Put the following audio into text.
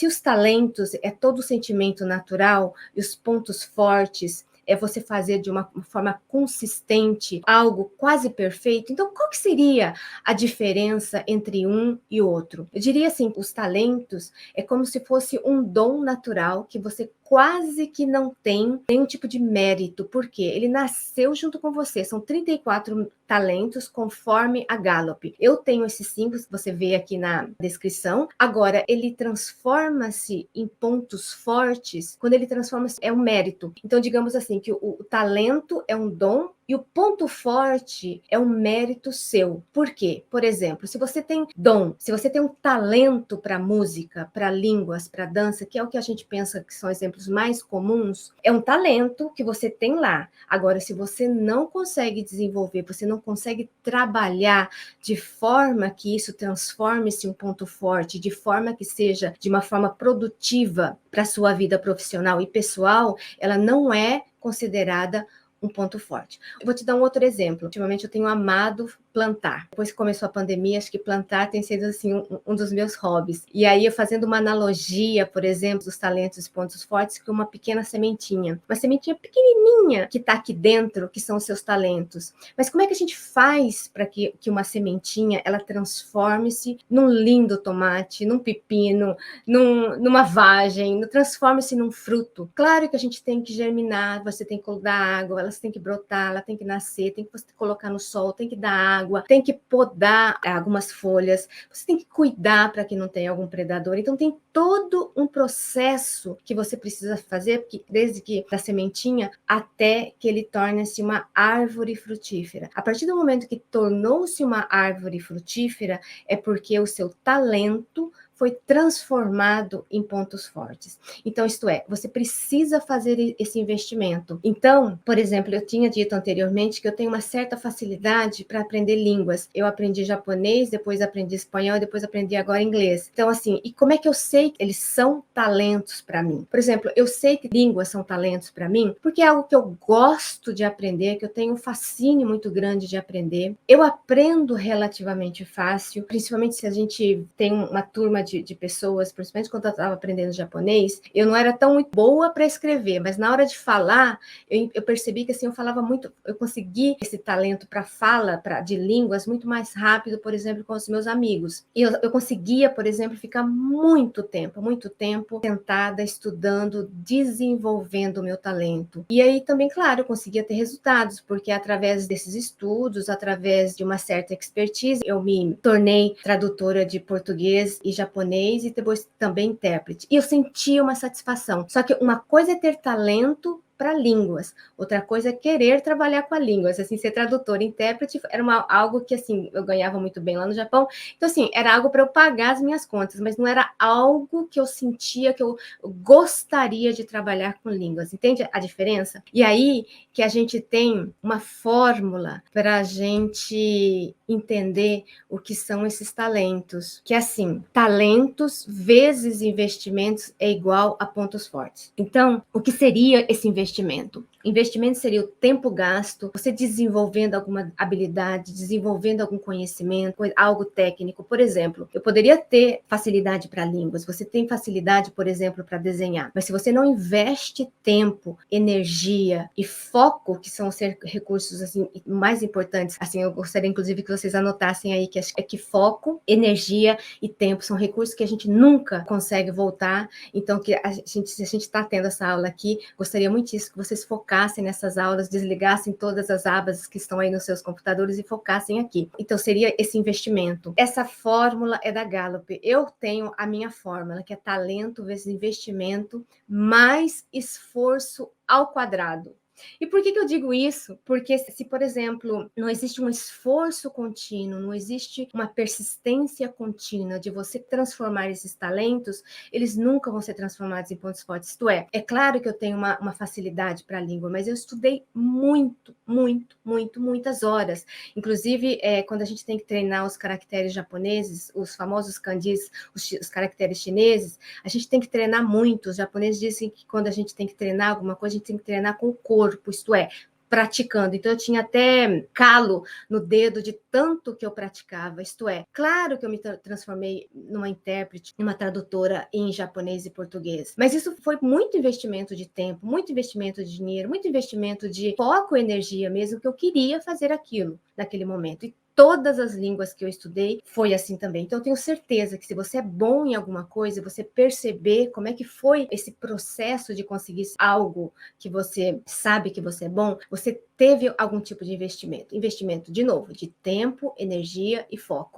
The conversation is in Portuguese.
se os talentos é todo o sentimento natural e os pontos fortes é você fazer de uma forma consistente algo quase perfeito, então qual que seria a diferença entre um e outro? Eu diria assim, os talentos é como se fosse um dom natural que você quase que não tem nenhum tipo de mérito, porque ele nasceu junto com você, são 34 talentos conforme a Gallup. Eu tenho esses 5, você vê aqui na descrição. Agora, ele transforma-se em pontos fortes, quando ele transforma-se, é um mérito. Então, digamos assim, que o talento é um dom e o ponto forte é um mérito seu. Por quê? Por exemplo, se você tem dom, se você tem um talento para música, para línguas, para dança, que é o que a gente pensa que são exemplos mais comuns, é um talento que você tem lá. Agora, se você não consegue desenvolver, você não consegue trabalhar de forma que isso transforme-se em um ponto forte, de forma que seja de uma forma produtiva para a sua vida profissional e pessoal, ela não é considerada um ponto forte. Eu vou te dar um outro exemplo. Ultimamente eu tenho amado plantar. Depois que começou a pandemia, acho que plantar tem sido assim um dos meus hobbies. E aí eu fazendo uma analogia, por exemplo, dos talentos e pontos fortes, com uma pequena sementinha. Uma sementinha pequenininha que está aqui dentro, que são os seus talentos. Mas como é que a gente faz para que uma sementinha ela transforme-se num lindo tomate, num pepino, numa vagem, transforme-se num fruto? Claro que a gente tem que germinar, você tem que dar água, elas têm que brotar, ela tem que nascer, tem que colocar no sol, tem que dar água, tem que podar algumas folhas, você tem que cuidar para que não tenha algum predador. Então tem todo um processo que você precisa fazer, desde que da sementinha até que ele torne-se uma árvore frutífera. A partir do momento que tornou-se uma árvore frutífera, é porque o seu talento foi transformado em pontos fortes. Então, isto é, você precisa fazer esse investimento. Então, por exemplo, eu tinha dito anteriormente que eu tenho uma certa facilidade para aprender línguas. Eu aprendi japonês, depois aprendi espanhol, depois aprendi agora inglês. Então, assim, e como é que eu sei que eles são talentos para mim? Por exemplo, eu sei que línguas são talentos para mim porque é algo que eu gosto de aprender, que eu tenho um fascínio muito grande de aprender. Eu aprendo relativamente fácil, principalmente se a gente tem uma turma de pessoas, principalmente quando eu estava aprendendo japonês, eu não era tão muito boa para escrever, mas na hora de falar, eu percebi que assim, eu falava muito, eu consegui esse talento para fala, de línguas, muito mais rápido, por exemplo, com os meus amigos. E eu conseguia, por exemplo, ficar muito tempo sentada, estudando, desenvolvendo o meu talento. E aí também, claro, eu conseguia ter resultados, porque através desses estudos, através de uma certa expertise, eu me tornei tradutora de português e japonês e depois também intérprete. E eu sentia uma satisfação. Só que uma coisa é ter talento para línguas, outra coisa é querer trabalhar com a língua, assim, ser tradutor, intérprete, era algo que, assim, eu ganhava muito bem lá no Japão, então, assim, era algo para eu pagar as minhas contas, mas não era algo que eu sentia que eu gostaria de trabalhar com línguas, entende a diferença? E aí que a gente tem uma fórmula para a gente entender o que são esses talentos, que é assim, talentos vezes investimentos é igual a pontos fortes. Então, o que seria esse investimento? Investimento seria o tempo gasto, você desenvolvendo alguma habilidade, desenvolvendo algum conhecimento, algo técnico. Por exemplo, eu poderia ter facilidade para línguas, você tem facilidade, por exemplo, para desenhar, mas se você não investe tempo, energia e foco, que são os recursos assim, mais importantes, assim, eu gostaria inclusive que vocês anotassem aí que foco, energia e tempo são recursos que a gente nunca consegue voltar. Então, se a gente está tendo essa aula aqui, gostaria muitíssimo que vocês focassem nessas aulas, desligassem todas as abas que estão aí nos seus computadores e focassem aqui. Então, seria esse investimento. Essa fórmula é da Gallup. Eu tenho a minha fórmula, que é talento vezes investimento mais esforço ao quadrado. E por que eu digo isso? Porque se, por exemplo, não existe um esforço contínuo, não existe uma persistência contínua de você transformar esses talentos, eles nunca vão ser transformados em pontos fortes. Isto é claro que eu tenho uma facilidade para a língua, mas eu estudei muitas horas. Inclusive, quando a gente tem que treinar os caracteres japoneses, os famosos kanjis, os caracteres chineses, a gente tem que treinar muito. Os japoneses dizem que quando a gente tem que treinar alguma coisa, a gente tem que treinar com o corpo, isto é, praticando. Então, eu tinha até calo no dedo de tanto que eu praticava. Isto é, claro que eu me transformei numa intérprete, numa tradutora em japonês e português. Mas isso foi muito investimento de tempo, muito investimento de dinheiro, muito investimento de foco e energia mesmo, que eu queria fazer aquilo naquele momento. E todas as línguas que eu estudei foi assim também. Então, eu tenho certeza que se você é bom em alguma coisa, você perceber como é que foi esse processo de conseguir algo que você sabe que você é bom, você teve algum tipo de investimento. Investimento, de novo, de tempo, energia e foco.